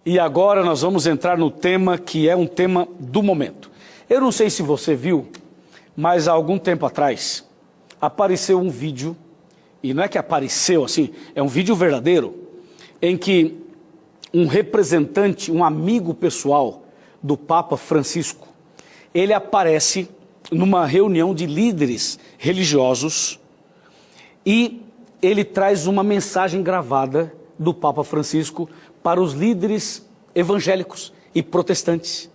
E agora nós vamos entrar no tema que é um tema do momento. Eu não sei se você viu, mas há algum tempo atrás apareceu um vídeo, e não é que apareceu assim, é um vídeo verdadeiro, em que um representante, um amigo pessoal do Papa Francisco, ele aparece numa reunião de líderes religiosos e ele traz uma mensagem gravada do Papa Francisco para os líderes evangélicos e protestantes.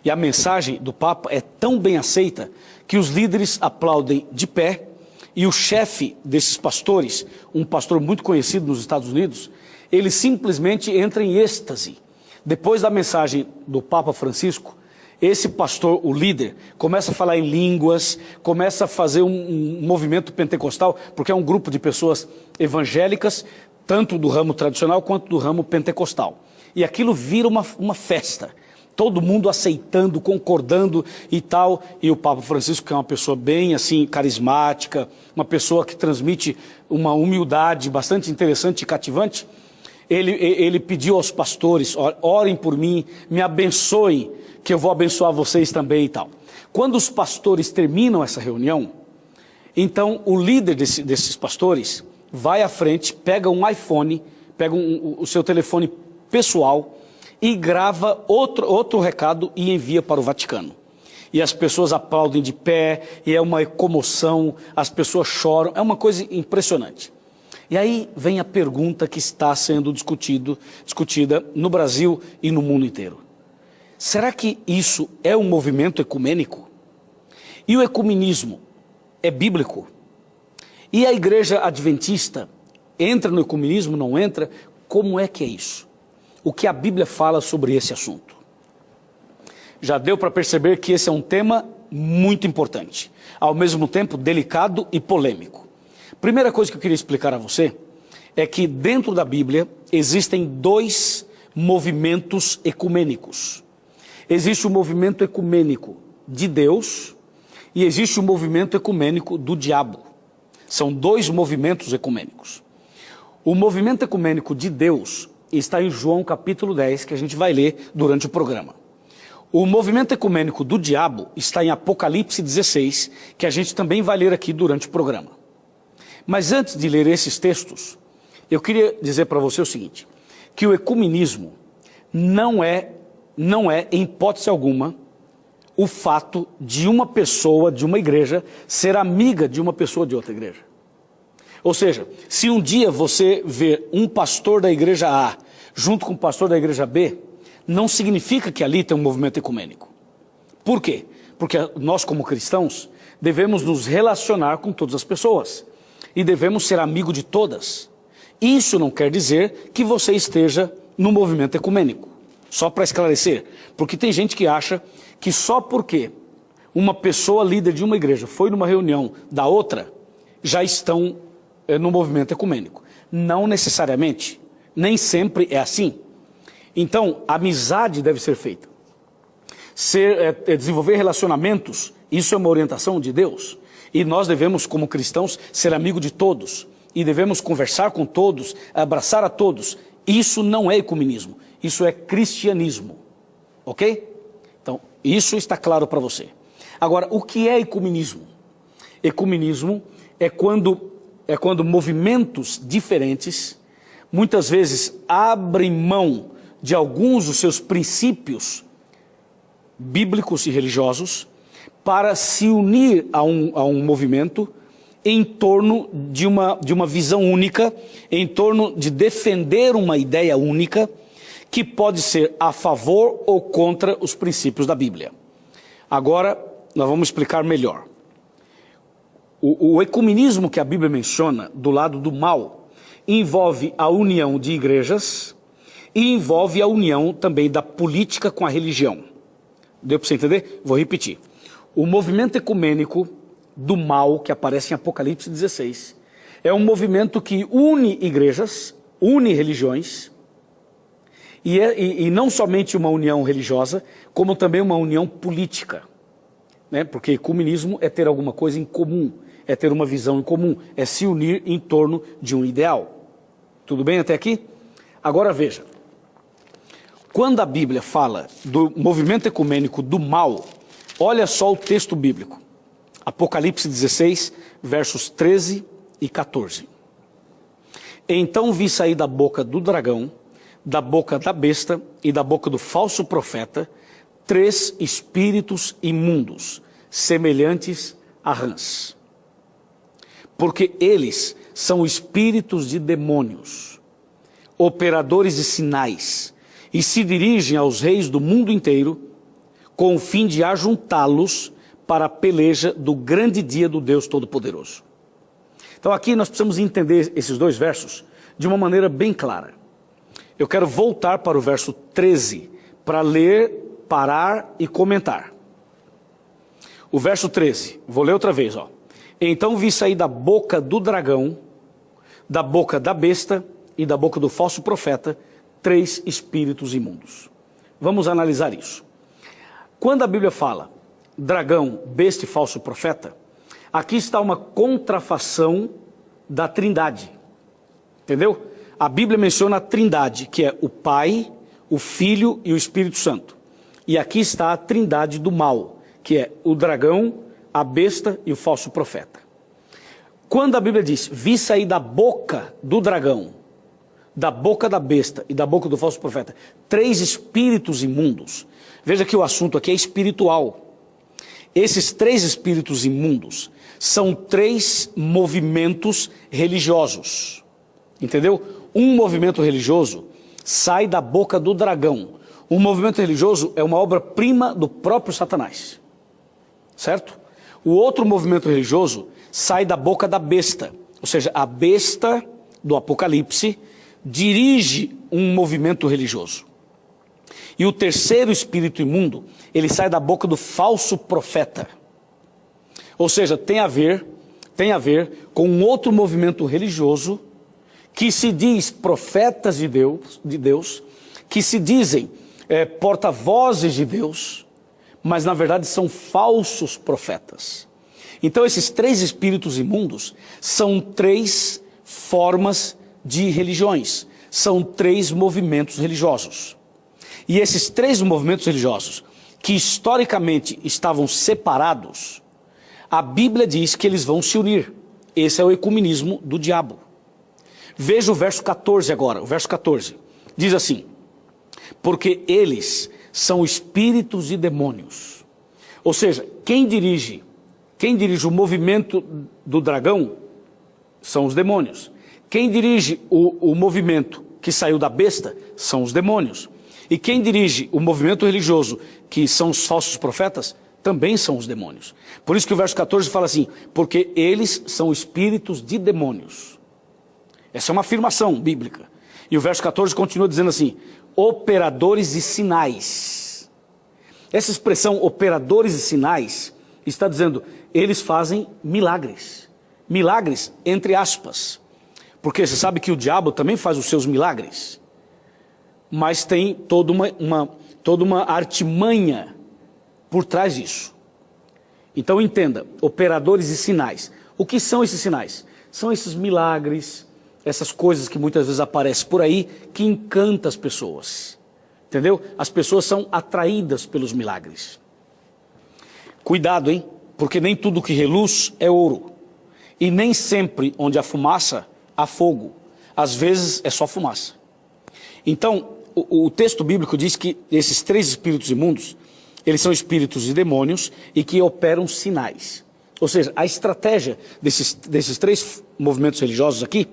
E a mensagem do Papa é tão bem aceita que os líderes aplaudem de pé e o chefe desses pastores, um pastor muito conhecido nos Estados Unidos, ele simplesmente entra em êxtase. Depois da mensagem do Papa Francisco, esse pastor, o líder, começa a falar em línguas, começa a fazer um movimento pentecostal, porque é um grupo de pessoas evangélicas, tanto do ramo tradicional quanto do ramo pentecostal. E aquilo vira uma festa. Todo mundo aceitando, concordando e tal. E o Papa Francisco, que é uma pessoa bem assim, carismática, uma pessoa que transmite uma humildade bastante interessante e cativante, ele pediu aos pastores, orem por mim, me abençoem, que eu vou abençoar vocês também e tal. Quando os pastores terminam essa reunião, então o líder desses pastores vai à frente, pega um iPhone, pega o seu telefone pessoal e grava outro recado e envia para o Vaticano. E as pessoas aplaudem de pé, e é uma comoção, as pessoas choram, é uma coisa impressionante. E aí vem a pergunta que está sendo discutida no Brasil e no mundo inteiro. Será que isso é um movimento ecumênico? E o ecumenismo é bíblico? E a igreja adventista entra no ecumenismo, não entra? Como é que é isso? O que a Bíblia fala sobre esse assunto? Já deu para perceber que esse é um tema muito importante, ao mesmo tempo delicado e polêmico. Primeira coisa que eu queria explicar a você é que dentro da Bíblia existem dois movimentos ecumênicos. Existe o movimento ecumênico de Deus e existe o movimento ecumênico do diabo. São dois movimentos ecumênicos. O movimento ecumênico de Deus está em João capítulo 10, que a gente vai ler durante o programa. O movimento ecumênico do diabo está em Apocalipse 16, que a gente também vai ler aqui durante o programa. Mas antes de ler esses textos, eu queria dizer para você o seguinte, que o ecumenismo não é, em hipótese alguma, o fato de uma pessoa de uma igreja ser amiga de uma pessoa de outra igreja. Ou seja, se um dia você vê um pastor da igreja A junto com o pastor da igreja B, não significa que ali tem um movimento ecumênico. Por quê? Porque nós, como cristãos, devemos nos relacionar com todas as pessoas e devemos ser amigo de todas. Isso não quer dizer que você esteja no movimento ecumênico. Só para esclarecer, porque tem gente que acha que só porque uma pessoa líder de uma igreja foi numa reunião da outra, já estão no movimento ecumênico. Não necessariamente, nem sempre é assim. Então, a amizade deve ser feita. Desenvolver relacionamentos, isso é uma orientação de Deus. E nós devemos, como cristãos, ser amigo de todos. E devemos conversar com todos, abraçar a todos. Isso não é ecumenismo, isso é cristianismo. Ok? Então, isso está claro para você. Agora, o que é ecumenismo? Ecumenismo é quando movimentos diferentes, muitas vezes abrem mão de alguns dos seus princípios bíblicos e religiosos para se unir a um movimento em torno de uma visão única, em torno de defender uma ideia única, que pode ser a favor ou contra os princípios da Bíblia. Agora, nós vamos explicar melhor. O ecumenismo que a Bíblia menciona, do lado do mal, envolve a união de igrejas e envolve a união também da política com a religião. Deu para você entender? Vou repetir. O movimento ecumênico do mal, que aparece em Apocalipse 16, é um movimento que une igrejas, une religiões, e não somente uma união religiosa, como também uma união política. Né? Porque ecumenismo é ter alguma coisa em comum, é ter uma visão em comum, é se unir em torno de um ideal. Tudo bem até aqui? Agora veja, Quando a Bíblia fala do movimento ecumênico do mal, olha só o texto bíblico. Apocalipse 16, versos 13 e 14. Então vi sair da boca do dragão, da boca da besta e da boca do falso profeta, 3 espíritos imundos, semelhantes a rãs. Porque eles são espíritos de demônios, operadores de sinais, e se dirigem aos reis do mundo inteiro, com o fim de ajuntá-los para a peleja do grande dia do Deus Todo-Poderoso. Então aqui nós precisamos entender esses 2 versos de uma maneira bem clara. Eu quero voltar para o verso 13, para ler, parar e comentar. O verso 13, vou ler outra vez, ó. Então vi sair da boca do dragão, da boca da besta e da boca do falso profeta, 3 espíritos imundos. Vamos analisar isso. Quando a Bíblia fala dragão, besta e falso profeta, aqui está uma contrafação da Trindade. Entendeu? A Bíblia menciona a Trindade, que é o Pai, o Filho e o Espírito Santo. E aqui está a Trindade do mal, que é o dragão, a besta e o falso profeta. Quando a Bíblia diz, vi sair da boca do dragão, da boca da besta e da boca do falso profeta, 3 espíritos imundos, veja que o assunto aqui é espiritual. Esses 3 espíritos imundos são 3 movimentos religiosos. Entendeu? Um movimento religioso sai da boca do dragão. Um movimento religioso é uma obra-prima do próprio Satanás. Certo? O outro movimento religioso sai da boca da besta. Ou seja, a besta do Apocalipse dirige um movimento religioso. E o terceiro espírito imundo, ele sai da boca do falso profeta. Ou seja, tem a ver com um outro movimento religioso que se diz profetas de Deus, que se dizem porta-vozes de Deus, mas na verdade são falsos profetas. Então esses 3 espíritos imundos são 3 formas de religiões, são 3 movimentos religiosos. E esses 3 movimentos religiosos, que historicamente estavam separados, a Bíblia diz que eles vão se unir. Esse é o ecumenismo do diabo. Veja o verso 14 agora, o verso 14. Diz assim, porque eles são espíritos e demônios. Ou seja, quem dirige o movimento do dragão são os demônios. Quem dirige o movimento que saiu da besta são os demônios. E quem dirige o movimento religioso, que são os falsos profetas, também são os demônios. Por isso que o verso 14 fala assim, porque eles são espíritos de demônios. Essa é uma afirmação bíblica. E o verso 14 continua dizendo assim, operadores de sinais. Essa expressão, operadores de sinais, está dizendo, eles fazem milagres. Milagres, entre aspas. Porque você sabe que o diabo também faz os seus milagres. Mas tem toda uma artimanha por trás disso. Então entenda, operadores de sinais. O que são esses sinais? São esses milagres, essas coisas que muitas vezes aparecem por aí, que encantam as pessoas. Entendeu? As pessoas são atraídas pelos milagres. Cuidado, hein? Porque nem tudo que reluz é ouro. E nem sempre onde há fumaça, há fogo. Às vezes é só fumaça. Então, o texto bíblico diz que esses 3 espíritos imundos, eles são espíritos de demônios e que operam sinais. Ou seja, a estratégia desses 3 movimentos religiosos aqui,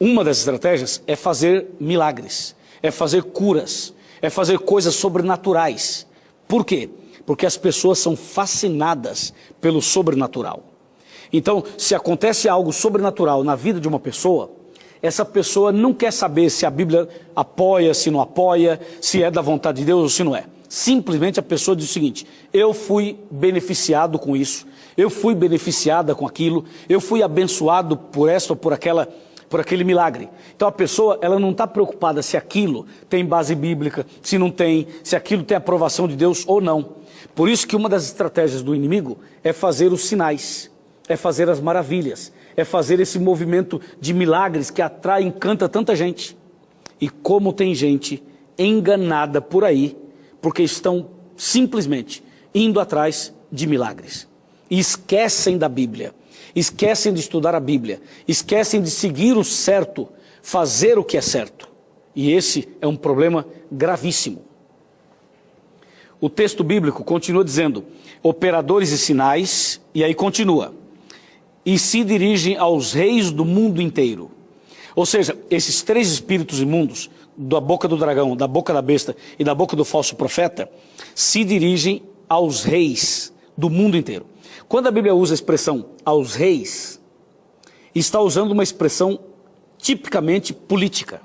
uma das estratégias é fazer milagres, é fazer curas, é fazer coisas sobrenaturais. Por quê? Porque as pessoas são fascinadas pelo sobrenatural. Então, se acontece algo sobrenatural na vida de uma pessoa, essa pessoa não quer saber se a Bíblia apoia, se não apoia, se é da vontade de Deus ou se não é. Simplesmente a pessoa diz o seguinte, eu fui beneficiado com isso, eu fui beneficiada com aquilo, eu fui abençoado por essa ou por aquele milagre. Então a pessoa, ela não está preocupada se aquilo tem base bíblica, se não tem, se aquilo tem aprovação de Deus ou não. Por isso que uma das estratégias do inimigo é fazer os sinais, é fazer as maravilhas, é fazer esse movimento de milagres que atrai e encanta tanta gente. E como tem gente enganada por aí, porque estão simplesmente indo atrás de milagres. E esquecem da Bíblia, esquecem de estudar a Bíblia, esquecem de seguir o certo, fazer o que é certo. E esse é um problema gravíssimo. O texto bíblico continua dizendo, operadores e sinais, e aí continua, e se dirigem aos reis do mundo inteiro. Ou seja, esses três espíritos imundos, da boca do dragão, da boca da besta e da boca do falso profeta, se dirigem aos reis do mundo inteiro. Quando a Bíblia usa a expressão aos reis, está usando uma expressão tipicamente política.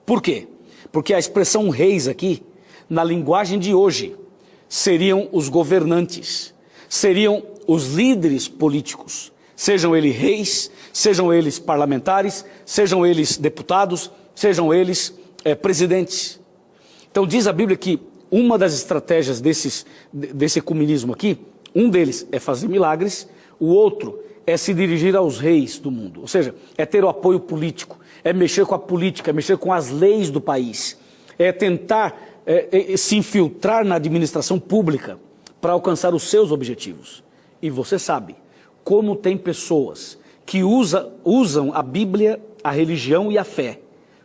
Por quê? Porque a expressão reis aqui, na linguagem de hoje, seriam os governantes, seriam os líderes políticos, sejam eles reis, sejam eles parlamentares, sejam eles deputados, sejam eles presidentes. Então diz a Bíblia que uma das estratégias desse ecumenismo aqui, um deles é fazer milagres, o outro é se dirigir aos reis do mundo, ou seja, é ter o apoio político, é mexer com a política, é mexer com as leis do país, é tentar se infiltrar na administração pública para alcançar os seus objetivos. E você sabe como tem pessoas que usam a Bíblia, a religião e a fé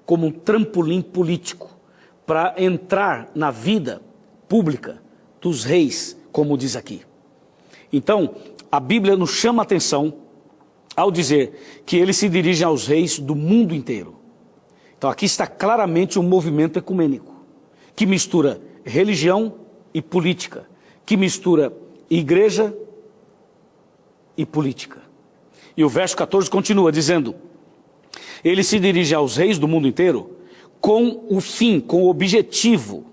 como um trampolim político para entrar na vida pública dos reis, como diz aqui. Então, a Bíblia nos chama a atenção ao dizer que eles se dirigem aos reis do mundo inteiro. Então aqui está claramente um movimento ecumênico, que mistura religião e política, que mistura igreja e política. E o verso 14 continua dizendo, ele se dirige aos reis do mundo inteiro com o fim, com o objetivo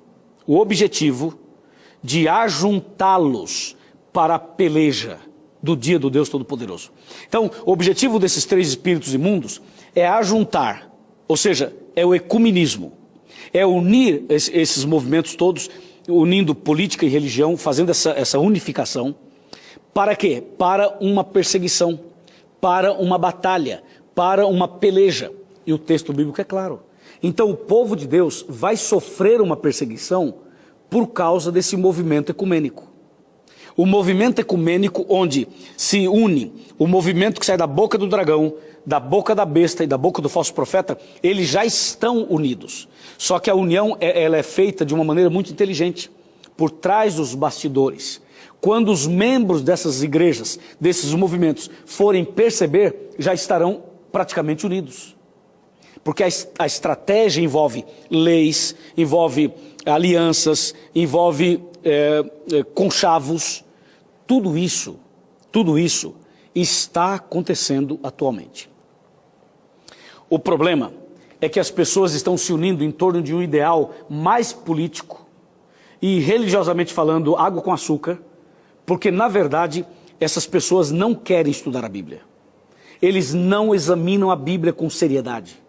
de ajuntá-los para a peleja do dia do Deus Todo-Poderoso. Então, o objetivo desses três espíritos imundos é ajuntar, ou seja, é o ecumenismo, é unir esses movimentos todos, unindo política e religião, fazendo essa unificação. Para quê? Para uma perseguição, para uma batalha, para uma peleja. E o texto bíblico é claro. Então o povo de Deus vai sofrer uma perseguição por causa desse movimento ecumênico. O movimento ecumênico onde se une o movimento que sai da boca do dragão, da boca da besta e da boca do falso profeta, eles já estão unidos. Só que a união ela é feita de uma maneira muito inteligente, por trás dos bastidores. Quando os membros dessas igrejas, desses movimentos, forem perceber, já estarão praticamente unidos. Porque a estratégia envolve leis, envolve alianças, envolve conchavos. Tudo isso está acontecendo atualmente. O problema é que as pessoas estão se unindo em torno de um ideal mais político e, religiosamente falando, água com açúcar, porque, na verdade, essas pessoas não querem estudar a Bíblia. Eles não examinam a Bíblia com seriedade.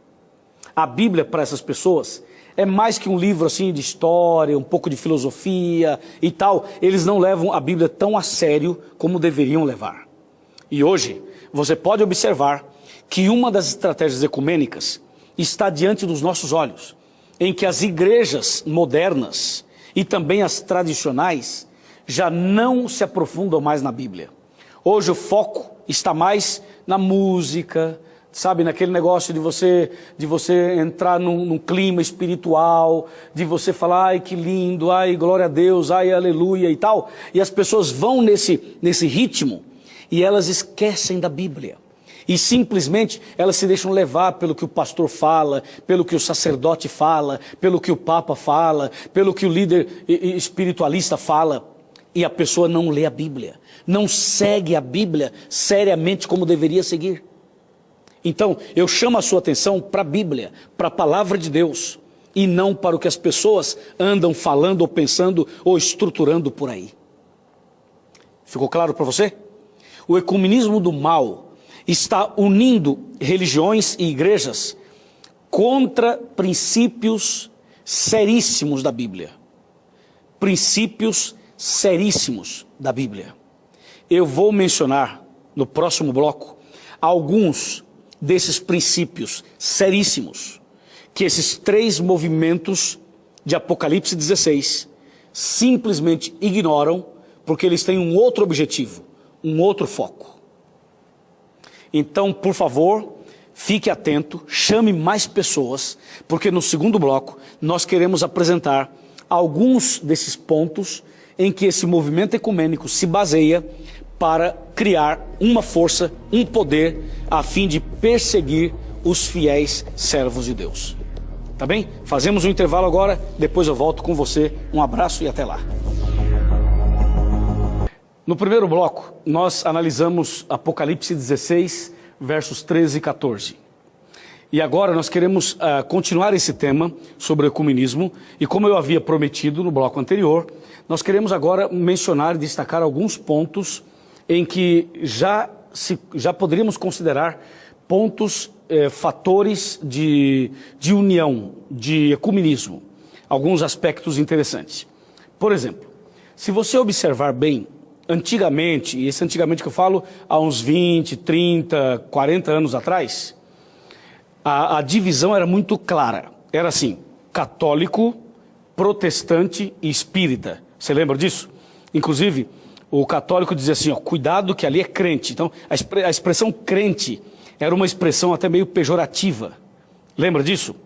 A Bíblia, para essas pessoas, é mais que um livro assim de história, um pouco de filosofia e tal. Eles não levam a Bíblia tão a sério como deveriam levar. E hoje, você pode observar que uma das estratégias ecumênicas está diante dos nossos olhos, em que as igrejas modernas e também as tradicionais já não se aprofundam mais na Bíblia. Hoje o foco está mais na música, sabe, naquele negócio de você entrar num clima espiritual, de você falar, ai que lindo, ai glória a Deus, ai aleluia e tal. E as pessoas vão nesse ritmo e elas esquecem da Bíblia. E simplesmente elas se deixam levar pelo que o pastor fala, pelo que o sacerdote fala, pelo que o papa fala, pelo que o líder espiritualista fala. E a pessoa não lê a Bíblia, não segue a Bíblia seriamente como deveria seguir. Então, eu chamo a sua atenção para a Bíblia, para a palavra de Deus, e não para o que as pessoas andam falando ou pensando ou estruturando por aí. Ficou claro para você? O ecumenismo do mal está unindo religiões e igrejas contra princípios seríssimos da Bíblia. Princípios seríssimos da Bíblia. Eu vou mencionar no próximo bloco alguns desses princípios seríssimos que esses três movimentos de Apocalipse 16 simplesmente ignoram porque eles têm um outro objetivo, um outro foco. Então, por favor, fique atento, chame mais pessoas, porque no segundo bloco nós queremos apresentar alguns desses pontos em que esse movimento ecumênico se baseia para criar uma força, um poder, a fim de perseguir os fiéis servos de Deus. Tá bem? Fazemos um intervalo agora, depois eu volto com você. Um abraço e até lá. No primeiro bloco, nós analisamos Apocalipse 16, versos 13 e 14. E agora nós queremos continuar esse tema sobre o ecumenismo. E como eu havia prometido no bloco anterior, nós queremos agora mencionar e destacar alguns pontos em que já poderíamos considerar pontos, fatores de união, de ecumenismo. Alguns aspectos interessantes. Por exemplo, se você observar bem, antigamente, e esse antigamente que eu falo há uns 20, 30, 40 anos atrás, a divisão era muito clara. Era assim, católico, protestante e espírita. Você lembra disso? Inclusive, o católico dizia assim, ó, cuidado que ali é crente. Então, a expressão crente era uma expressão até meio pejorativa. Lembra disso?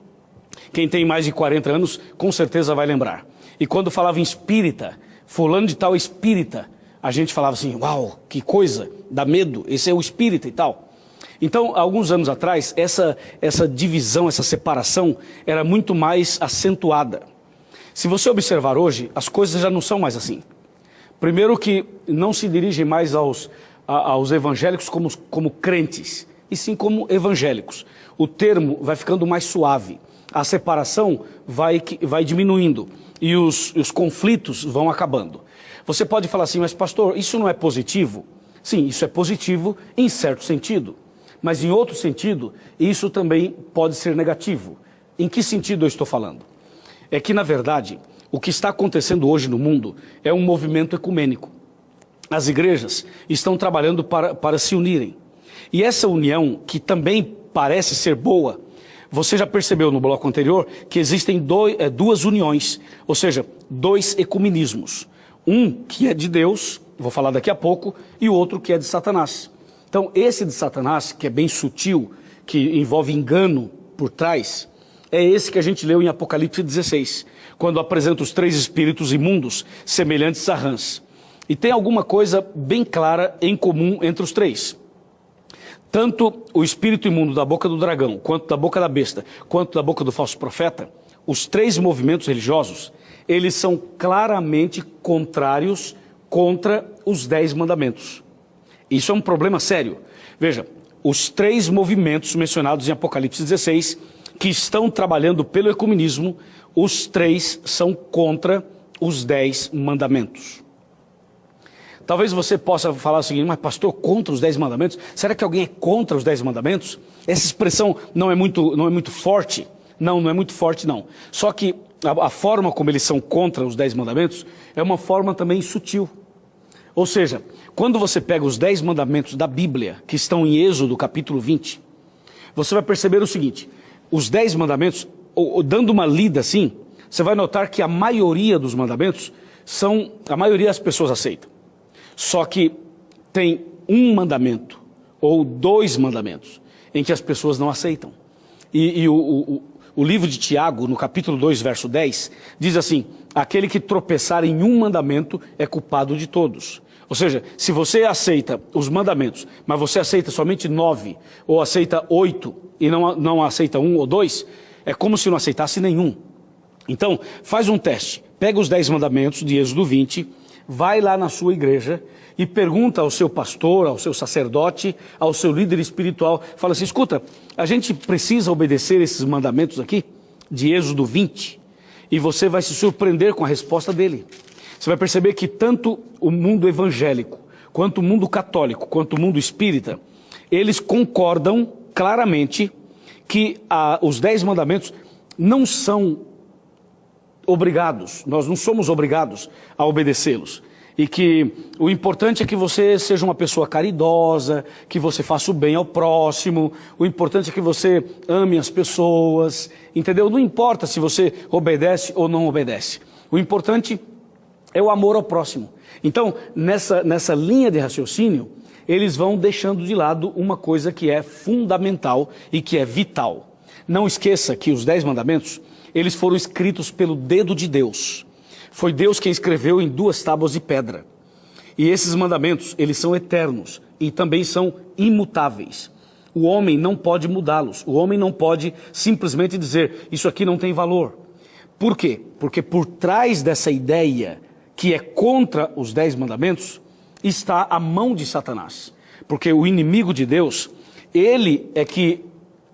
Quem tem mais de 40 anos, com certeza vai lembrar. E quando falava em espírita, fulano de tal espírita, a gente falava assim, uau, que coisa, dá medo, esse é o espírita e tal. Então, alguns anos atrás, essa divisão, essa separação era muito mais acentuada. Se você observar hoje, as coisas já não são mais assim. Primeiro que não se dirigem mais aos evangélicos como crentes, e sim como evangélicos. O termo vai ficando mais suave, a separação vai diminuindo e os conflitos vão acabando. Você pode falar assim, mas pastor, isso não é positivo? Sim, isso é positivo em certo sentido. Mas em outro sentido, isso também pode ser negativo. Em que sentido eu estou falando? É que, na verdade, o que está acontecendo hoje no mundo é um movimento ecumênico. As igrejas estão trabalhando para se unirem. E essa união, que também parece ser boa, você já percebeu no bloco anterior que existem duas uniões, ou seja, dois ecumenismos. Um que é de Deus, vou falar daqui a pouco, e o outro que é de Satanás. Então, esse de Satanás, que é bem sutil, que envolve engano por trás, é esse que a gente leu em Apocalipse 16, quando apresenta os 3 espíritos imundos semelhantes a rãs. E tem alguma coisa bem clara em comum entre os 3. Tanto o espírito imundo da boca do dragão, quanto da boca da besta, quanto da boca do falso profeta, os 3 movimentos religiosos, eles são claramente contrários contra os 10 mandamentos. Isso é um problema sério. Veja, os 3 movimentos mencionados em Apocalipse 16, que estão trabalhando pelo ecumenismo, os 3 são contra os 10 mandamentos. Talvez você possa falar o seguinte, mas pastor, contra os 10 mandamentos? Será que alguém é contra os 10 mandamentos? Essa expressão não é muito forte? Não é muito forte não. Só que a forma como eles são contra os 10 mandamentos é uma forma também sutil. Ou seja, quando você pega os 10 mandamentos da Bíblia, que estão em Êxodo capítulo 20, você vai perceber o seguinte, os 10 mandamentos, dando uma lida assim, você vai notar que a maioria dos mandamentos a maioria das pessoas aceitam. Só que tem um mandamento, ou 2 mandamentos, em que as pessoas não aceitam. E o livro de Tiago, no capítulo 2, verso 10, diz assim, aquele que tropeçar em um mandamento é culpado de todos. Ou seja, se você aceita os mandamentos, mas você aceita somente 9, ou aceita 8, e não aceita 1 ou 2, é como se não aceitasse nenhum. Então, faz um teste. Pega os 10 mandamentos de Êxodo 20, vai lá na sua igreja e pergunta ao seu pastor, ao seu sacerdote, ao seu líder espiritual, fala assim, escuta, a gente precisa obedecer esses mandamentos aqui, de Êxodo 20, e você vai se surpreender com a resposta dele. Você vai perceber que tanto o mundo evangélico, quanto o mundo católico, quanto o mundo espírita, eles concordam claramente que os 10 mandamentos não são obrigados, nós não somos obrigados a obedecê-los. e que o importante é que você seja uma pessoa caridosa, que você faça o bem ao próximo, o importante é que você ame as pessoas, entendeu? Não importa se você obedece ou não obedece. O importante é o amor ao próximo. Então, nessa linha de raciocínio, eles vão deixando de lado uma coisa que é fundamental e que é vital. Não esqueça que os 10 mandamentos, eles foram escritos pelo dedo de Deus. Foi Deus quem escreveu em 2 tábuas de pedra. E esses mandamentos, eles são eternos e também são imutáveis. O homem não pode mudá-los. O homem não pode simplesmente dizer, isso aqui não tem valor. Por quê? Porque por trás dessa ideia que é contra os 10 mandamentos, está a mão de Satanás. Porque o inimigo de Deus, ele é que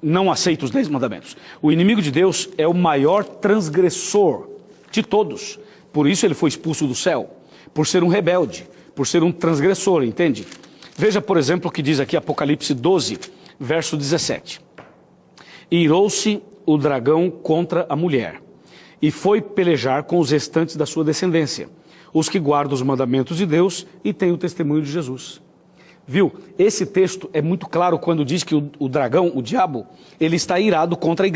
não aceita os 10 mandamentos. O inimigo de Deus é o maior transgressor de todos. Por isso ele foi expulso do céu, por ser um rebelde, por ser um transgressor, entende? Veja, por exemplo, o que diz aqui Apocalipse 12, verso 17. Irou-se o dragão contra a mulher, e foi pelejar com os restantes da sua descendência, os que guardam os mandamentos de Deus e têm o testemunho de Jesus. Viu? Esse texto é muito claro quando diz que o dragão, o diabo, ele está irado contra a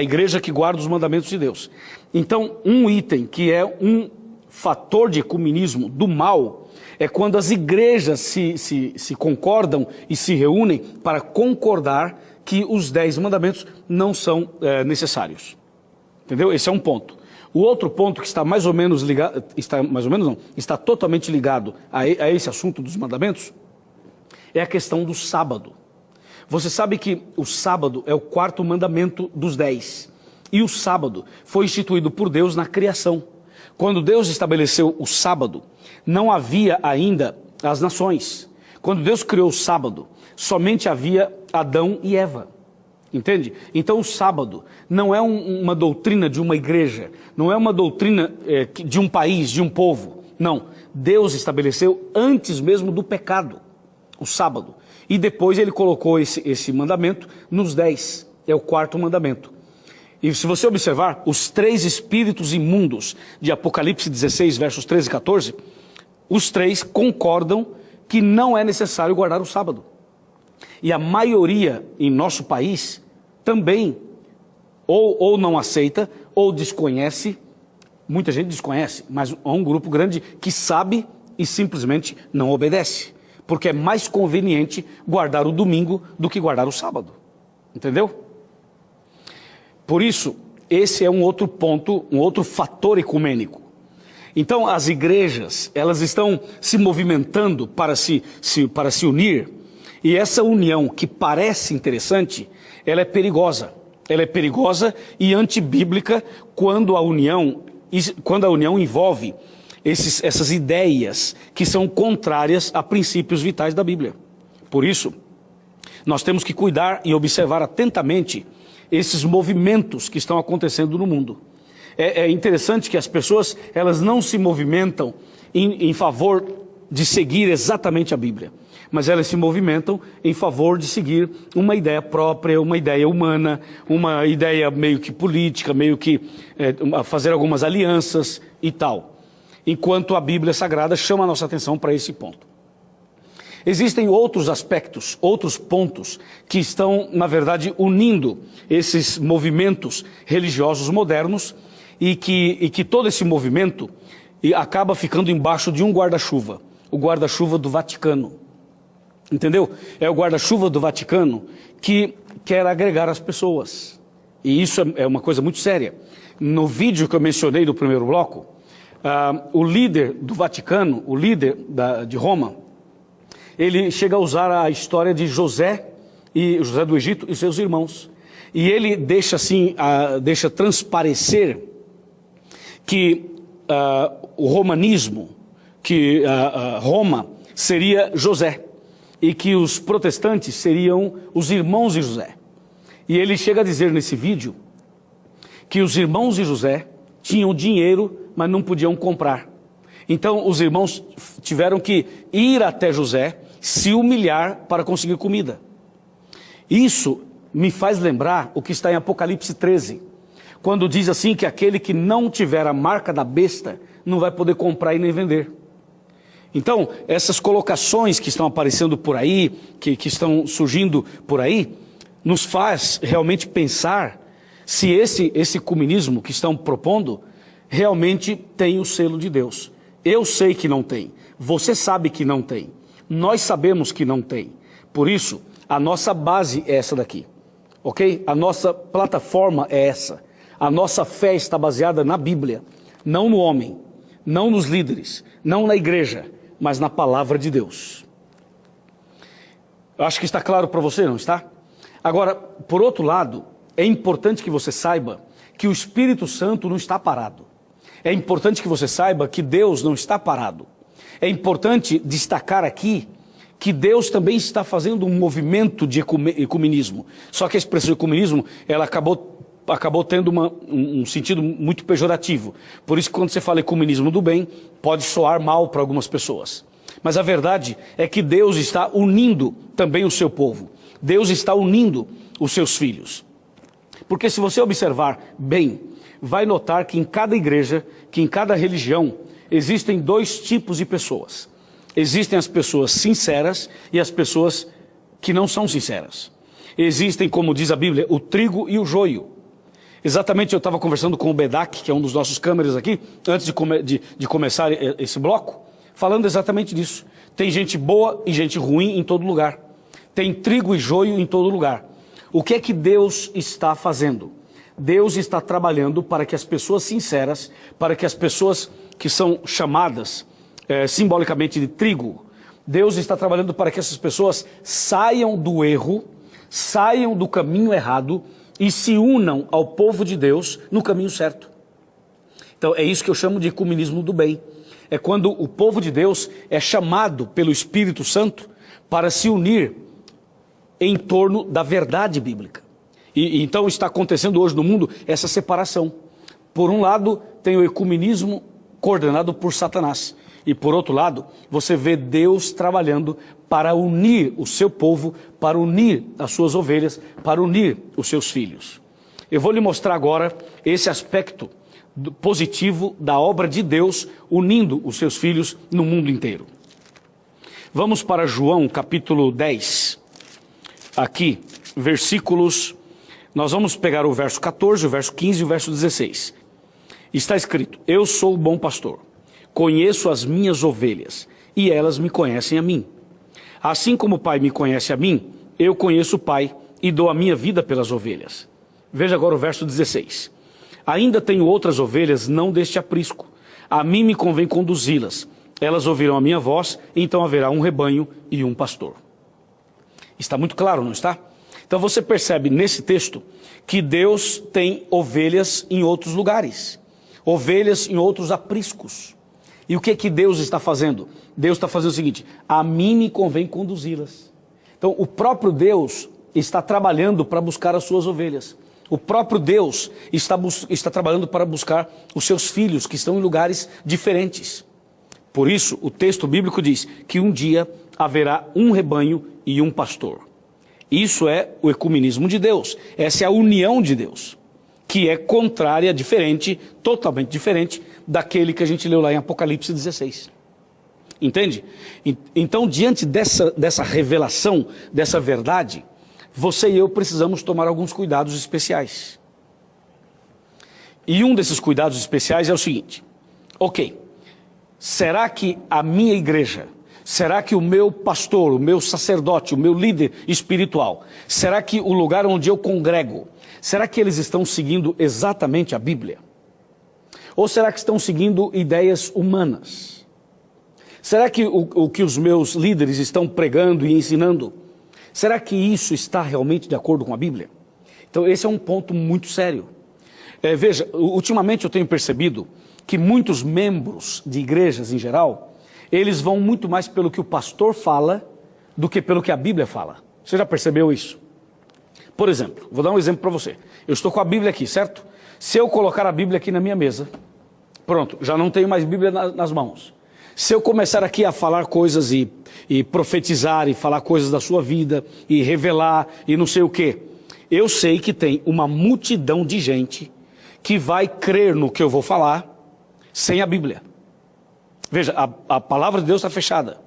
igreja que guarda os mandamentos de Deus. Então, um item que é um fator de ecumenismo do mal é quando as igrejas se concordam e se reúnem para concordar que os 10 mandamentos não são necessários. Entendeu? Esse é um ponto. O outro ponto que está mais ou menos ligado, está totalmente ligado a esse assunto dos mandamentos, é a questão do sábado. Você sabe que o sábado é o 4º mandamento dos 10. E o sábado foi instituído por Deus na criação. Quando Deus estabeleceu o sábado, não havia ainda as nações. Quando Deus criou o sábado, somente havia Adão e Eva. Entende? Então o sábado não é uma doutrina de uma igreja, não é uma doutrina de um país, de um povo. Não. Deus estabeleceu antes mesmo do pecado, o sábado. E depois ele colocou esse mandamento nos 10. É o 4º mandamento. E se você observar, os 3 espíritos imundos de Apocalipse 16, versos 13 e 14, os 3 concordam que não é necessário guardar o sábado. E a maioria em nosso país também ou não aceita ou desconhece. Muita gente desconhece, mas há um grupo grande que sabe e simplesmente não obedece. Porque é mais conveniente guardar o domingo do que guardar o sábado. Entendeu? Por isso, esse é um outro ponto, um outro fator ecumênico. Então, as igrejas, elas estão se movimentando para se unir. E essa união, que parece interessante, ela é perigosa. Ela é perigosa e antibíblica quando a união envolve essas ideias que são contrárias a princípios vitais da Bíblia. Por isso, nós temos que cuidar e observar atentamente esses movimentos que estão acontecendo no mundo. É interessante que as pessoas, elas não se movimentam em favor de seguir exatamente a Bíblia, mas elas se movimentam em favor de seguir uma ideia própria, uma ideia humana, uma ideia meio que política, meio que fazer algumas alianças e tal. Enquanto a Bíblia Sagrada chama a nossa atenção para esse ponto. Existem outros aspectos, outros pontos que estão, na verdade, unindo esses movimentos religiosos modernos e que todo esse movimento acaba ficando embaixo de um guarda-chuva, o guarda-chuva do Vaticano. Entendeu? É o guarda-chuva do Vaticano que quer agregar as pessoas. E isso é uma coisa muito séria. No vídeo que eu mencionei do primeiro bloco, o líder do Vaticano, o líder de Roma, ele chega a usar a história de José do Egito e seus irmãos. E ele deixa transparecer que o romanismo, que Roma seria José, e que os protestantes seriam os irmãos de José. E ele chega a dizer nesse vídeo que os irmãos de José tinham dinheiro, mas não podiam comprar. Então os irmãos tiveram que ir até José, se humilhar para conseguir comida. Isso me faz lembrar o que está em Apocalipse 13, quando diz assim que aquele que não tiver a marca da besta não vai poder comprar e nem vender. Então, essas colocações que estão aparecendo por aí, que estão surgindo por aí, nos faz realmente pensar se esse ecumenismo que estão propondo realmente tem o selo de Deus. Eu sei que não tem, você sabe que não tem, nós sabemos que não tem. Por isso, a nossa base é essa daqui, ok? A nossa plataforma é essa. A nossa fé está baseada na Bíblia, não no homem, não nos líderes, não na igreja, mas na palavra de Deus. Eu acho que está claro para você, não está? Agora, por outro lado, é importante que você saiba que o Espírito Santo não está parado. É importante que você saiba que Deus não está parado. É importante destacar aqui que Deus também está fazendo um movimento de ecumenismo. Só que a expressão ecumenismo, ela acabou tendo um sentido muito pejorativo. Por isso que quando você fala ecumenismo do bem, pode soar mal para algumas pessoas. Mas a verdade é que Deus está unindo também o seu povo. Deus está unindo os seus filhos. Porque se você observar bem, vai notar que em cada igreja, que em cada religião, existem dois tipos de pessoas. Existem as pessoas sinceras e as pessoas que não são sinceras. Existem, como diz a Bíblia, o trigo e o joio. Exatamente, eu estava conversando com o Bedak, que é um dos nossos câmeras aqui, antes de começar esse bloco, falando exatamente disso. Tem gente boa e gente ruim em todo lugar. Tem trigo e joio em todo lugar. O que é que Deus está fazendo? Deus está trabalhando para que as pessoas sinceras, para que as pessoas que são chamadas simbolicamente de trigo, Deus está trabalhando para que essas pessoas saiam do erro, saiam do caminho errado e se unam ao povo de Deus no caminho certo. Então é isso que eu chamo de ecumenismo do bem. É quando o povo de Deus é chamado pelo Espírito Santo para se unir em torno da verdade bíblica. E então está acontecendo hoje no mundo essa separação. Por um lado, tem o ecumenismo coordenado por Satanás. E por outro lado, você vê Deus trabalhando para unir o seu povo, para unir as suas ovelhas, para unir os seus filhos. Eu vou lhe mostrar agora esse aspecto positivo da obra de Deus unindo os seus filhos no mundo inteiro. Vamos para João capítulo 10. Aqui, versículos, nós vamos pegar o verso 14, o verso 15 e o verso 16. Está escrito: eu sou o bom pastor, conheço as minhas ovelhas e elas me conhecem a mim. Assim como o Pai me conhece a mim, eu conheço o Pai e dou a minha vida pelas ovelhas. Veja agora o verso 16. Ainda tenho outras ovelhas não deste aprisco. A mim me convém conduzi-las. Elas ouvirão a minha voz, então haverá um rebanho e um pastor. Está muito claro, não está? Então você percebe nesse texto que Deus tem ovelhas em outros lugares. Ovelhas em outros apriscos. E o que é que Deus está fazendo? Deus está fazendo o seguinte: a mim me convém conduzi-las. Então o próprio Deus está trabalhando para buscar as suas ovelhas. O próprio Deus está trabalhando para buscar os seus filhos que estão em lugares diferentes. Por isso o texto bíblico diz que um dia haverá um rebanho e um pastor. Isso é o ecumenismo de Deus. Essa é a união de Deus, que é contrária, diferente, totalmente diferente daquele que a gente leu lá em Apocalipse 16. Entende? Então, diante dessa revelação, dessa verdade, você e eu precisamos tomar alguns cuidados especiais. E um desses cuidados especiais é o seguinte: ok, será que a minha igreja, será que o meu pastor, o meu sacerdote, o meu líder espiritual, será que o lugar onde eu congrego, será que eles estão seguindo exatamente a Bíblia? Ou será que estão seguindo ideias humanas? Será que o que os meus líderes estão pregando e ensinando, será que isso está realmente de acordo com a Bíblia? Então esse é um ponto muito sério. Veja, ultimamente eu tenho percebido que muitos membros de igrejas em geral, eles vão muito mais pelo que o pastor fala do que pelo que a Bíblia fala. Você já percebeu isso? Por exemplo, vou dar um exemplo para você. Eu estou com a Bíblia aqui, certo? Se eu colocar a Bíblia aqui na minha mesa, pronto, já não tenho mais Bíblia nas mãos. Se eu começar aqui a falar coisas e profetizar e falar coisas da sua vida e revelar e não sei o quê, eu sei que tem uma multidão de gente que vai crer no que eu vou falar sem a Bíblia. Veja, a palavra de Deus está fechada.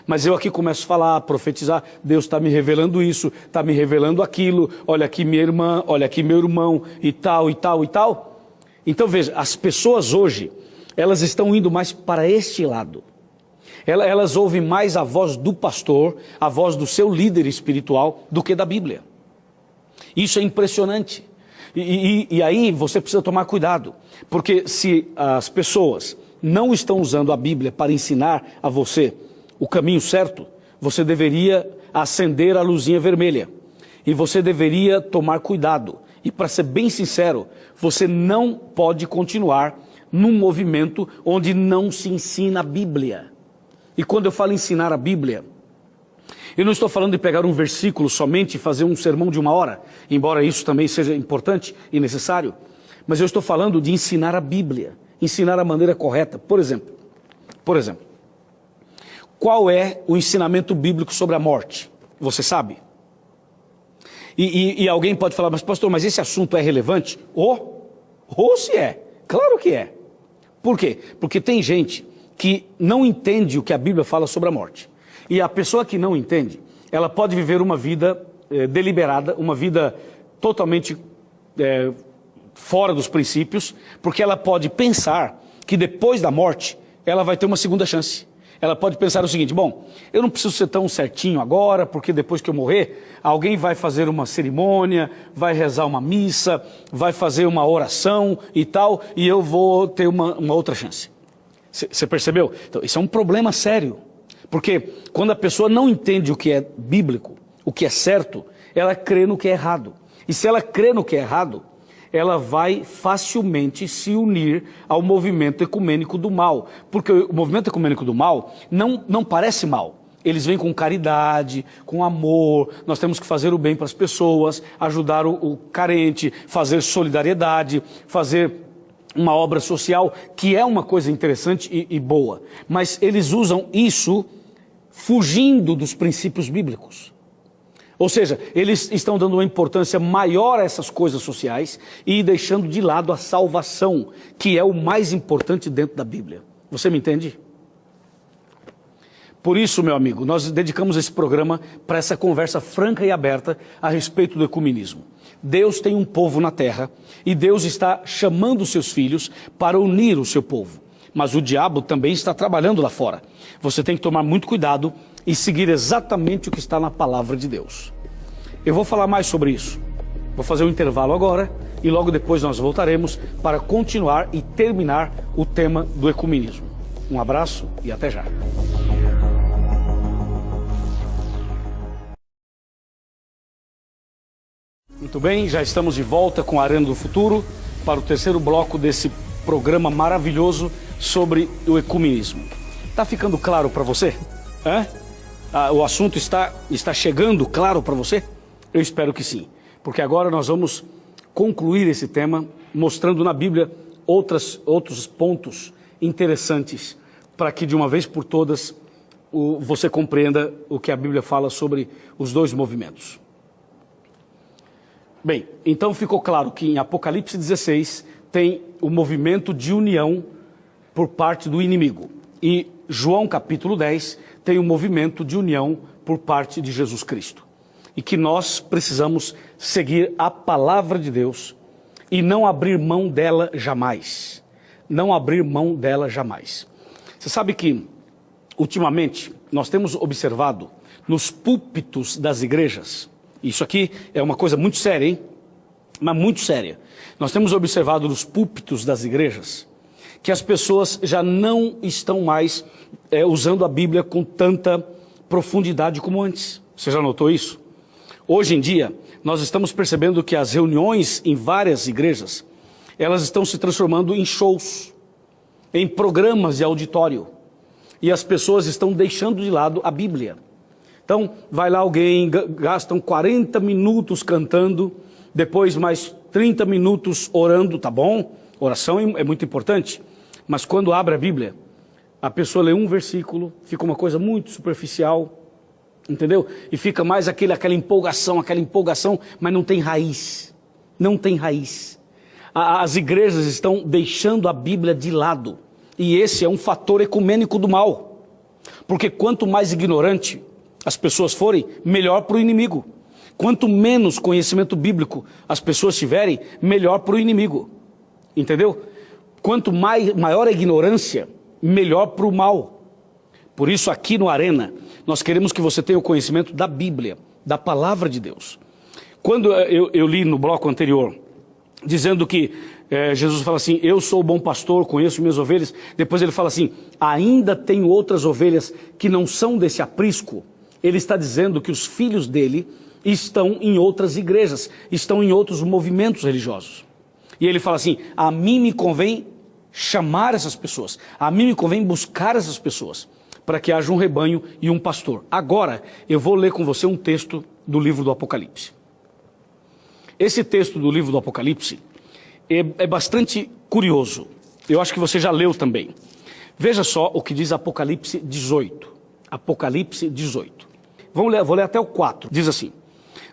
Mas eu aqui começo a falar, a profetizar, Deus está me revelando isso, está me revelando aquilo, olha aqui minha irmã, olha aqui meu irmão, e tal, e tal, e tal. Então veja, as pessoas hoje, elas estão indo mais para este lado. Elas ouvem mais a voz do pastor, a voz do seu líder espiritual, do que da Bíblia. Isso é impressionante. E aí você precisa tomar cuidado, porque se as pessoas não estão usando a Bíblia para ensinar a você o caminho certo, você deveria acender a luzinha vermelha. E você deveria tomar cuidado. E para ser bem sincero, você não pode continuar num movimento onde não se ensina a Bíblia. E quando eu falo ensinar a Bíblia, eu não estou falando de pegar um versículo somente e fazer um sermão de 1 hora, embora isso também seja importante e necessário, mas eu estou falando de ensinar a Bíblia, ensinar a maneira correta. Por exemplo, qual é o ensinamento bíblico sobre a morte? Você sabe? E alguém pode falar, mas pastor, mas esse assunto é relevante? Ou se é, claro que é. Por quê? Porque tem gente que não entende o que a Bíblia fala sobre a morte. E a pessoa que não entende, ela pode viver uma vida deliberada, uma vida totalmente fora dos princípios, porque ela pode pensar que depois da morte, ela vai ter uma segunda chance. Ela pode pensar o seguinte, bom, eu não preciso ser tão certinho agora, porque depois que eu morrer, alguém vai fazer uma cerimônia, vai rezar uma missa, vai fazer uma oração e tal, e eu vou ter uma outra chance. Você percebeu? Então, isso é um problema sério, porque quando a pessoa não entende o que é bíblico, o que é certo, ela crê no que é errado. E se ela crê no que é errado, ela vai facilmente se unir ao movimento ecumênico do mal. Porque o movimento ecumênico do mal não parece mal. Eles vêm com caridade, com amor, nós temos que fazer o bem para as pessoas, ajudar o carente, fazer solidariedade, fazer uma obra social, que é uma coisa interessante e boa. Mas eles usam isso fugindo dos princípios bíblicos. Ou seja, eles estão dando uma importância maior a essas coisas sociais e deixando de lado a salvação, que é o mais importante dentro da Bíblia. Você me entende? Por isso, meu amigo, nós dedicamos esse programa para essa conversa franca e aberta a respeito do ecumenismo. Deus tem um povo na terra e Deus está chamando os seus filhos para unir o seu povo. Mas o diabo também está trabalhando lá fora. Você tem que tomar muito cuidado e seguir exatamente o que está na palavra de Deus. Eu vou falar mais sobre isso. Vou fazer um intervalo agora e logo depois nós voltaremos para continuar e terminar o tema do ecumenismo. Um abraço e até já. Muito bem, já estamos de volta com a Arena do Futuro para o terceiro bloco desse programa maravilhoso sobre o ecumenismo. Está ficando claro para você? O assunto está chegando claro para você? Eu espero que sim, porque agora nós vamos concluir esse tema mostrando na Bíblia outros pontos interessantes para que de uma vez por todas você compreenda o que a Bíblia fala sobre os dois movimentos. Bem, então ficou claro que em Apocalipse 16 tem o movimento de união por parte do inimigo. E João capítulo 10 tem o movimento de união por parte de Jesus Cristo. E que nós precisamos seguir a palavra de Deus e não abrir mão dela jamais. Não abrir mão dela jamais. Você sabe que, ultimamente, nós temos observado nos púlpitos das igrejas, isso aqui é uma coisa muito séria, hein? Mas muito séria. Nós temos observado nos púlpitos das igrejas que as pessoas já não estão mais usando a Bíblia com tanta profundidade como antes. Você já notou isso? Hoje em dia, nós estamos percebendo que as reuniões em várias igrejas, elas estão se transformando em shows, em programas de auditório. E as pessoas estão deixando de lado a Bíblia. Então, vai lá alguém, gastam 40 minutos cantando, depois mais 30 minutos orando, tá bom? Oração é muito importante. Mas quando abre a Bíblia, a pessoa lê um versículo, fica uma coisa muito superficial, entendeu? E fica mais aquela empolgação, mas não tem raiz. Não tem raiz. As igrejas estão deixando a Bíblia de lado. E esse é um fator ecumênico do mal. Porque quanto mais ignorante as pessoas forem, melhor para o inimigo. Quanto menos conhecimento bíblico as pessoas tiverem, melhor para o inimigo. Entendeu? Quanto maior a ignorância, melhor para o mal. Por isso aqui no Arena, nós queremos que você tenha o conhecimento da Bíblia, da palavra de Deus. Quando eu li no bloco anterior, dizendo que Jesus fala assim, eu sou o bom pastor, conheço minhas ovelhas. Depois ele fala assim, ainda tenho outras ovelhas que não são desse aprisco. Ele está dizendo que os filhos dele estão em outras igrejas, estão em outros movimentos religiosos. E ele fala assim, a mim me convém chamar essas pessoas, a mim me convém buscar essas pessoas, para que haja um rebanho e um pastor. Agora, eu vou ler com você um texto do livro do Apocalipse. Esse texto do livro do Apocalipse é bastante curioso. Eu acho que você já leu também. Veja só o que diz Apocalipse 18. Apocalipse 18. Vou ler até o 4. Diz assim,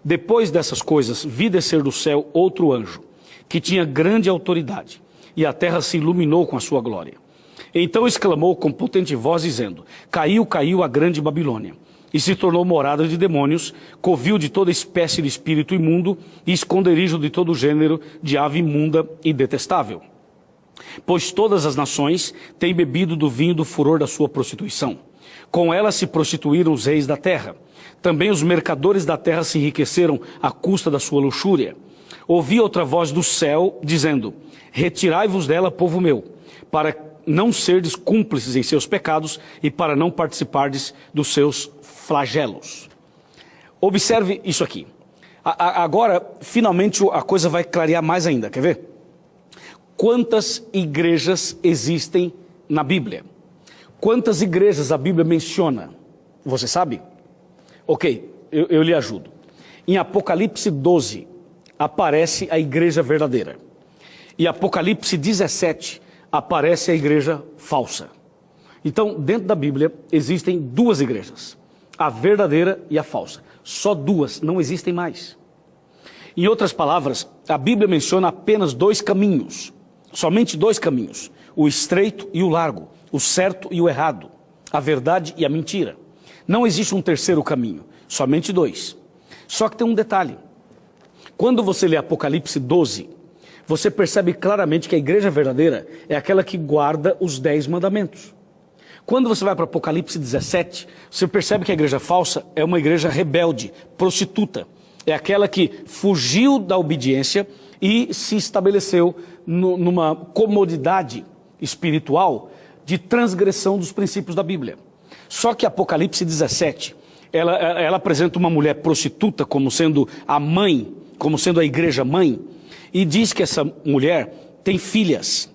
depois dessas coisas, vi descer do céu outro anjo, que tinha grande autoridade, e a terra se iluminou com a sua glória. Então exclamou com potente voz, dizendo, caiu, caiu a grande Babilônia, e se tornou morada de demônios, covil de toda espécie de espírito imundo, e esconderijo de todo gênero de ave imunda e detestável. Pois todas as nações têm bebido do vinho do furor da sua prostituição. Com ela se prostituíram os reis da terra. Também os mercadores da terra se enriqueceram à custa da sua luxúria. Ouvi outra voz do céu, dizendo, retirai-vos dela, povo meu, para não serdes cúmplices em seus pecados e para não participardes dos seus flagelos. Observe isso aqui. Agora, finalmente, a coisa vai clarear mais ainda, quer ver? Quantas igrejas existem na Bíblia? Quantas igrejas a Bíblia menciona? Você sabe? Ok, eu lhe ajudo. Em Apocalipse 12, aparece a igreja verdadeira. E Apocalipse 17, aparece a igreja falsa. Então, dentro da Bíblia, existem duas igrejas. A verdadeira e a falsa. Só duas, não existem mais. Em outras palavras, a Bíblia menciona apenas dois caminhos. Somente dois caminhos. O estreito e o largo. O certo e o errado. A verdade e a mentira. Não existe um terceiro caminho. Somente dois. Só que tem um detalhe. Quando você lê Apocalipse 12, você percebe claramente que a igreja verdadeira é aquela que guarda os 10 mandamentos. Quando você vai para Apocalipse 17, você percebe que a igreja falsa é uma igreja rebelde, prostituta. É aquela que fugiu da obediência e se estabeleceu numa comodidade espiritual de transgressão dos princípios da Bíblia. Só que Apocalipse 17, ela apresenta uma mulher prostituta como sendo a mãe, como sendo a igreja mãe, e diz que essa mulher tem filhas.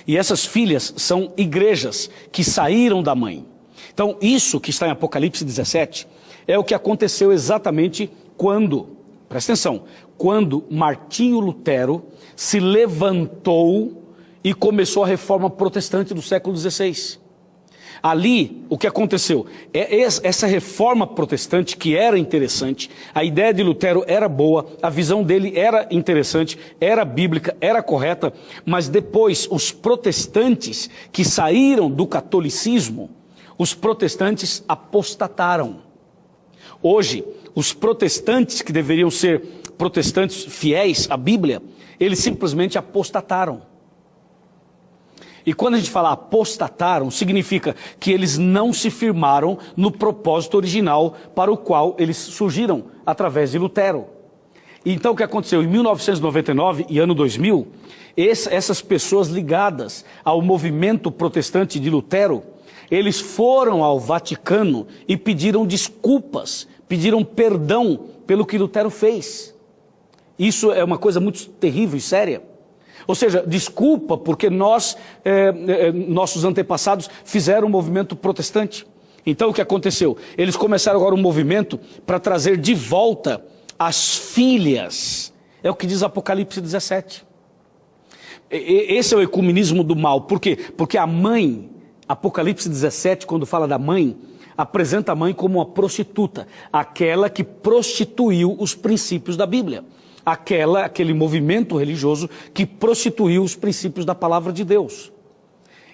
E essas filhas são igrejas que saíram da mãe. Então isso que está em Apocalipse 17 é o que aconteceu exatamente quando, presta atenção, quando Martinho Lutero se levantou e começou a reforma protestante do século XVI. Ali, o que aconteceu? Essa reforma protestante que era interessante, a ideia de Lutero era boa, a visão dele era interessante, era bíblica, era correta, mas depois os protestantes que saíram do catolicismo, os protestantes apostataram. Hoje, os protestantes que deveriam ser protestantes fiéis à Bíblia, eles simplesmente apostataram. E quando a gente fala apostataram, significa que eles não se firmaram no propósito original para o qual eles surgiram através de Lutero. Então o que aconteceu? Em 1999 e ano 2000, essas pessoas ligadas ao movimento protestante de Lutero, eles foram ao Vaticano e pediram desculpas, pediram perdão pelo que Lutero fez. Isso é uma coisa muito terrível e séria. Ou seja, desculpa porque nossos antepassados fizeram um movimento protestante. Então o que aconteceu? Eles começaram agora um movimento para trazer de volta as filhas. É o que diz Apocalipse 17. Esse é o ecumenismo do mal. Por quê? Porque a mãe, Apocalipse 17, quando fala da mãe, apresenta a mãe como uma prostituta. Aquela que prostituiu os princípios da Bíblia. Aquele movimento religioso que prostituiu os princípios da palavra de Deus.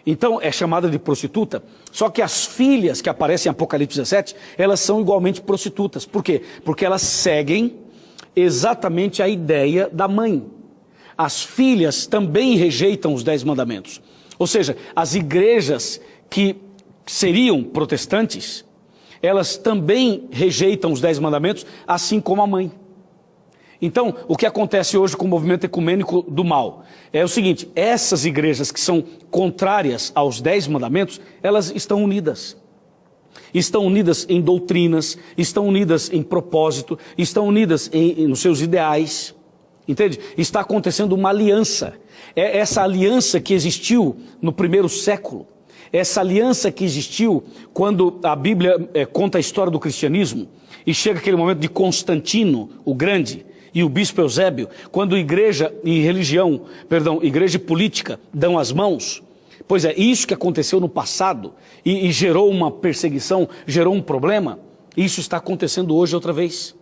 Então é chamada de prostituta, só que as filhas que aparecem em Apocalipse 17, elas são igualmente prostitutas. Por quê? Porque elas seguem exatamente a ideia da mãe. As filhas também rejeitam os 10 mandamentos. Ou seja, as igrejas que seriam protestantes, elas também rejeitam os 10 mandamentos, assim como a mãe. Então, o que acontece hoje com o movimento ecumênico do mal é o seguinte: essas igrejas que são contrárias aos 10 mandamentos, elas estão unidas. Estão unidas em doutrinas, estão unidas em propósito, estão unidas nos seus ideais, entende? Está acontecendo uma aliança. É essa aliança que existiu no primeiro século, essa aliança que existiu quando a Bíblia conta a história do cristianismo, e chega aquele momento de Constantino, o Grande, e o bispo Eusébio, quando igreja e igreja e política dão as mãos. Pois é, isso que aconteceu no passado e gerou uma perseguição, gerou um problema, isso está acontecendo hoje outra vez.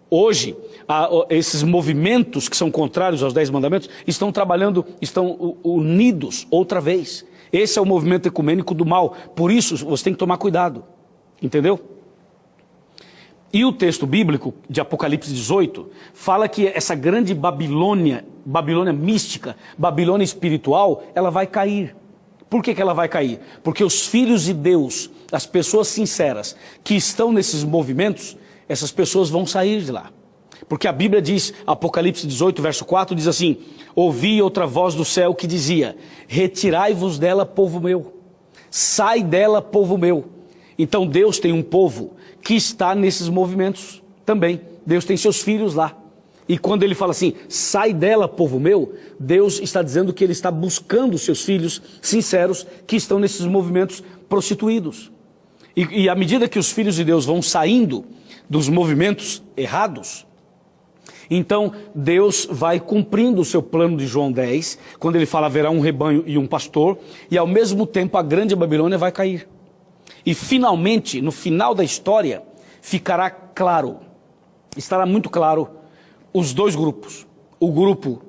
Hoje, esses movimentos que são contrários aos 10 mandamentos estão trabalhando, estão unidos outra vez. Esse é o movimento ecumênico do mal, por isso você tem que tomar cuidado, entendeu? E o texto bíblico de Apocalipse 18 fala que essa grande Babilônia, Babilônia mística, Babilônia espiritual, ela vai cair. Por que ela vai cair? Porque os filhos de Deus, as pessoas sinceras que estão nesses movimentos, essas pessoas vão sair de lá. Porque a Bíblia diz, Apocalipse 18, verso 4, diz assim: ouvi outra voz do céu que dizia, retirai-vos dela, povo meu, sai dela, povo meu. Então Deus tem um povo que está nesses movimentos também. Deus tem seus filhos lá. E quando ele fala assim, sai dela, povo meu, Deus está dizendo que ele está buscando seus filhos sinceros que estão nesses movimentos prostituídos. E à medida que os filhos de Deus vão saindo dos movimentos errados, então Deus vai cumprindo o seu plano de João 10, quando ele fala haverá um rebanho e um pastor, e ao mesmo tempo a grande Babilônia vai cair. E finalmente, no final da história, ficará claro, estará muito claro, os dois grupos. O grupo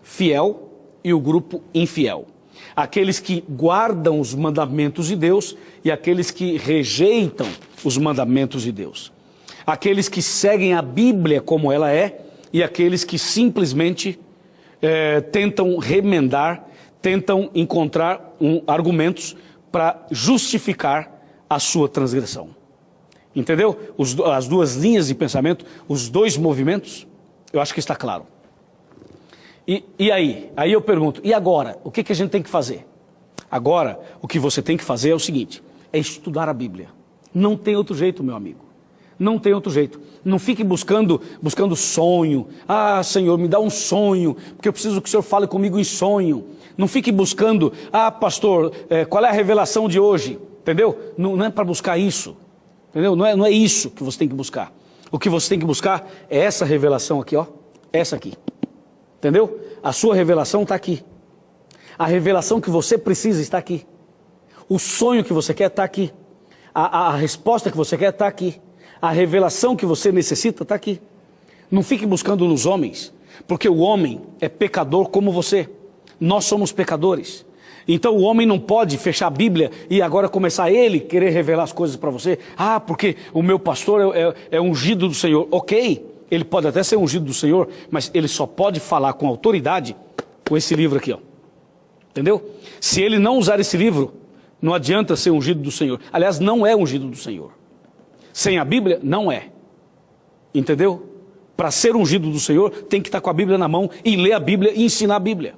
fiel e o grupo infiel. Aqueles que guardam os mandamentos de Deus e aqueles que rejeitam os mandamentos de Deus. Aqueles que seguem a Bíblia como ela é e aqueles que simplesmente tentam remendar, tentam encontrar argumentos para justificar a sua transgressão. Entendeu? As duas linhas de pensamento, os dois movimentos, eu acho que está claro. E aí? Aí eu pergunto, e agora? O que a gente tem que fazer? Agora, o que você tem que fazer é o seguinte, é estudar a Bíblia. Não tem outro jeito, meu amigo. Não tem outro jeito. Não fique buscando sonho. Ah, Senhor, me dá um sonho, porque eu preciso que o Senhor fale comigo em sonho. Não fique buscando, ah, pastor, qual é a revelação de hoje? Entendeu? Não é para buscar isso. Entendeu? Não é isso que você tem que buscar. O que você tem que buscar é essa revelação aqui, ó. Essa aqui. Entendeu? A sua revelação está aqui. A revelação que você precisa está aqui. O sonho que você quer está aqui. A resposta que você quer está aqui. A revelação que você necessita está aqui. Não fique buscando nos homens, porque o homem é pecador como você. Nós somos pecadores. Então o homem não pode fechar a Bíblia e agora começar ele querer revelar as coisas para você. Ah, porque o meu pastor é ungido do Senhor. Ok, ele pode até ser ungido do Senhor, mas ele só pode falar com autoridade com esse livro aqui, ó. Entendeu? Se ele não usar esse livro, não adianta ser ungido do Senhor. Aliás, não é ungido do Senhor. Sem a Bíblia, não é. Entendeu? Para ser ungido do Senhor, tem que estar com a Bíblia na mão e ler a Bíblia e ensinar a Bíblia.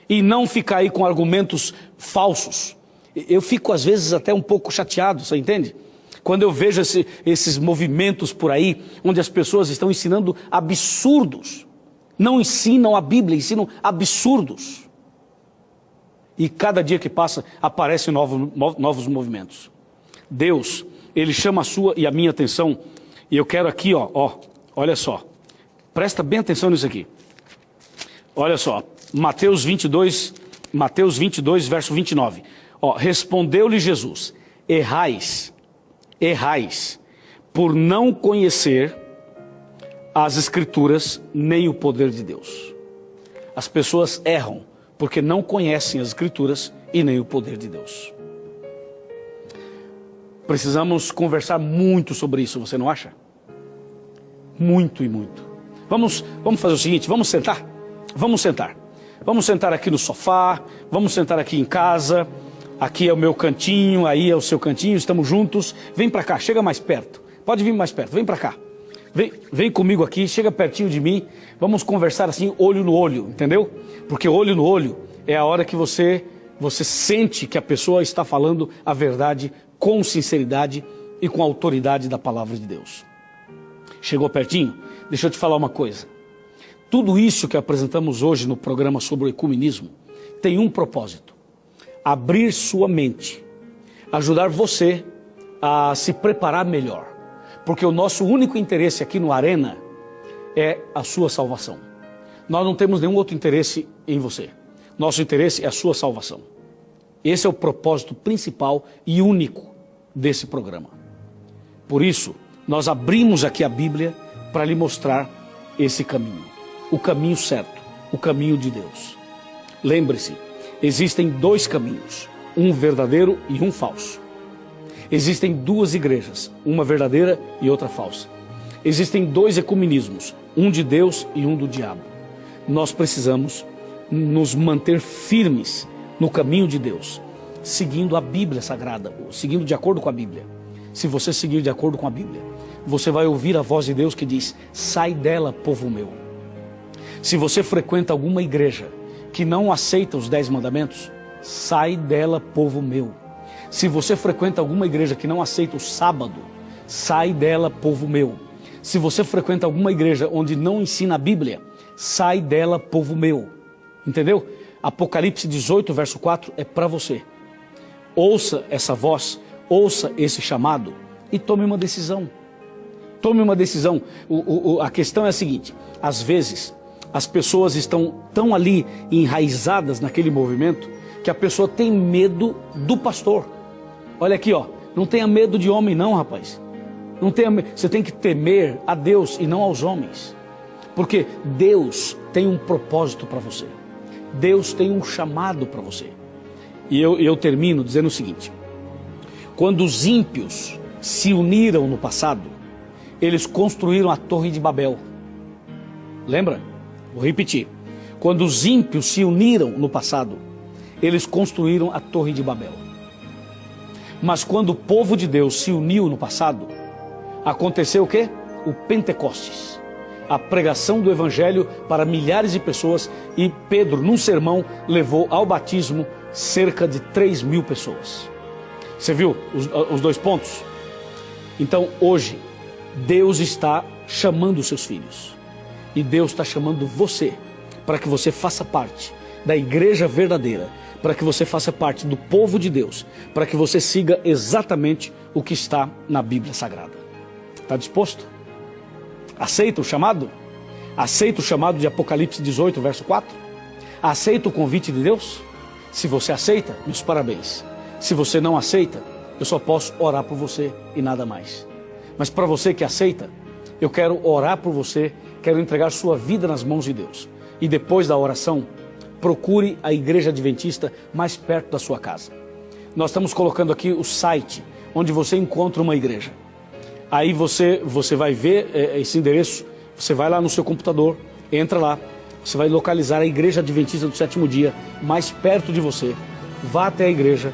E não ficar aí com argumentos falsos. Eu fico às vezes até um pouco chateado, você entende? Quando eu vejo esses movimentos por aí, onde as pessoas estão ensinando absurdos. Não ensinam a Bíblia, ensinam absurdos. E cada dia que passa, aparecem novos movimentos. Deus, Ele chama a sua e a minha atenção. E eu quero aqui, olha só. Presta bem atenção nisso aqui. Olha só. Mateus 22, verso 29. Respondeu-lhe Jesus, errais, por não conhecer as Escrituras nem o poder de Deus. As pessoas erram porque não conhecem as Escrituras e nem o poder de Deus. Precisamos conversar muito sobre isso, você não acha? Muito e muito. Vamos fazer o seguinte, vamos sentar? Vamos sentar. Vamos sentar aqui no sofá, vamos sentar aqui em casa. Aqui é o meu cantinho, aí é o seu cantinho, estamos juntos. Vem para cá, chega mais perto. Pode vir mais perto, vem para cá. Vem comigo aqui, chega pertinho de mim. Vamos conversar assim, olho no olho, entendeu? Porque olho no olho é a hora que você sente que a pessoa está falando a verdade com sinceridade e com autoridade da palavra de Deus. Chegou pertinho? Deixa eu te falar uma coisa. Tudo isso que apresentamos hoje no programa sobre o ecumenismo tem um propósito: abrir sua mente, ajudar você a se preparar melhor, porque o nosso único interesse aqui no Arena é a sua salvação. Nós não temos nenhum outro interesse em você. Nosso interesse é a sua salvação. Esse é o propósito principal e único desse programa. Por isso, nós abrimos aqui a Bíblia para lhe mostrar esse caminho, o caminho certo, o caminho de Deus. Lembre-se, existem dois caminhos, um verdadeiro e um falso. Existem duas igrejas, uma verdadeira e outra falsa. Existem dois ecumenismos, um de Deus e um do diabo. Nós precisamos nos manter firmes no caminho de Deus, seguindo a Bíblia Sagrada, seguindo de acordo com a Bíblia. Se você seguir de acordo com a Bíblia, você vai ouvir a voz de Deus que diz: sai dela, povo meu. Se você frequenta alguma igreja que não aceita os 10 mandamentos, sai dela, povo meu. Se você frequenta alguma igreja que não aceita o sábado, sai dela, povo meu. Se você frequenta alguma igreja onde não ensina a Bíblia, sai dela, povo meu. Entendeu? Apocalipse 18, verso 4 é para você. Ouça essa voz, ouça esse chamado e tome uma decisão. Tome uma decisão. A questão é a seguinte: às vezes as pessoas estão tão ali enraizadas naquele movimento que a pessoa tem medo do pastor. Olha aqui, ó, não tenha medo de homem não, rapaz. Não tenha, você tem que temer a Deus e não aos homens. Porque Deus tem um propósito para você. Deus tem um chamado para você. E eu termino dizendo o seguinte: quando os ímpios se uniram no passado, eles construíram a Torre de Babel. Lembra? Vou repetir. Quando os ímpios se uniram no passado, eles construíram a Torre de Babel. Mas quando o povo de Deus se uniu no passado, aconteceu o quê? O Pentecostes. A pregação do Evangelho para milhares de pessoas, e Pedro, num sermão, levou ao batismo cerca de 3.000 pessoas. Você viu os dois pontos? Então, hoje, Deus está chamando os seus filhos. E Deus está chamando você para que você faça parte da igreja verdadeira, para que você faça parte do povo de Deus, para que você siga exatamente o que está na Bíblia Sagrada. Está disposto? Aceita o chamado? Aceita o chamado de Apocalipse 18, verso 4? Aceita o convite de Deus? Se você aceita, meus parabéns. Se você não aceita, eu só posso orar por você e nada mais. Mas para você que aceita, eu quero orar por você, quero entregar sua vida nas mãos de Deus. E depois da oração, procure a igreja adventista mais perto da sua casa. Nós estamos colocando aqui o site onde você encontra uma igreja. Aí você vai ver esse endereço, você vai lá no seu computador, entra lá, você vai localizar a igreja adventista do sétimo dia mais perto de você. Vá até a igreja,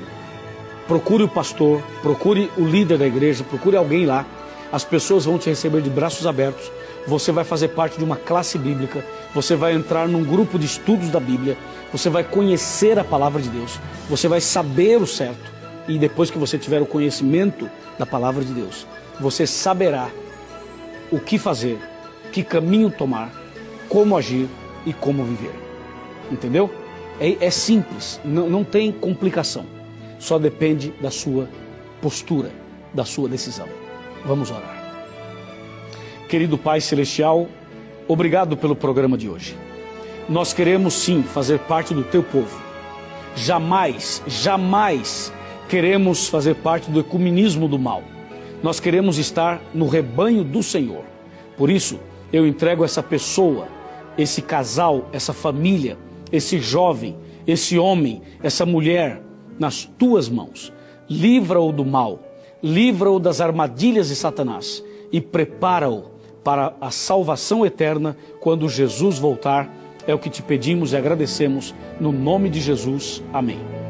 procure o pastor, procure o líder da igreja, procure alguém lá. As pessoas vão te receber de braços abertos. Você vai fazer parte de uma classe bíblica, você vai entrar num grupo de estudos da Bíblia, você vai conhecer a palavra de Deus, você vai saber o certo, e depois que você tiver o conhecimento da palavra de Deus, você saberá o que fazer, que caminho tomar, como agir e como viver. Entendeu? É simples, não tem complicação, só depende da sua postura, da sua decisão. Vamos orar. Querido Pai Celestial, obrigado pelo programa de hoje. Nós queremos sim fazer parte do teu povo. Jamais queremos fazer parte do ecumenismo do mal. Nós queremos estar no rebanho do Senhor. Por isso, eu entrego essa pessoa, esse casal, essa família, esse jovem, esse homem, essa mulher nas tuas mãos. Livra-o do mal, livra-o das armadilhas de Satanás e prepara-o para a salvação eterna quando Jesus voltar. É o que te pedimos e agradecemos no nome de Jesus. Amém.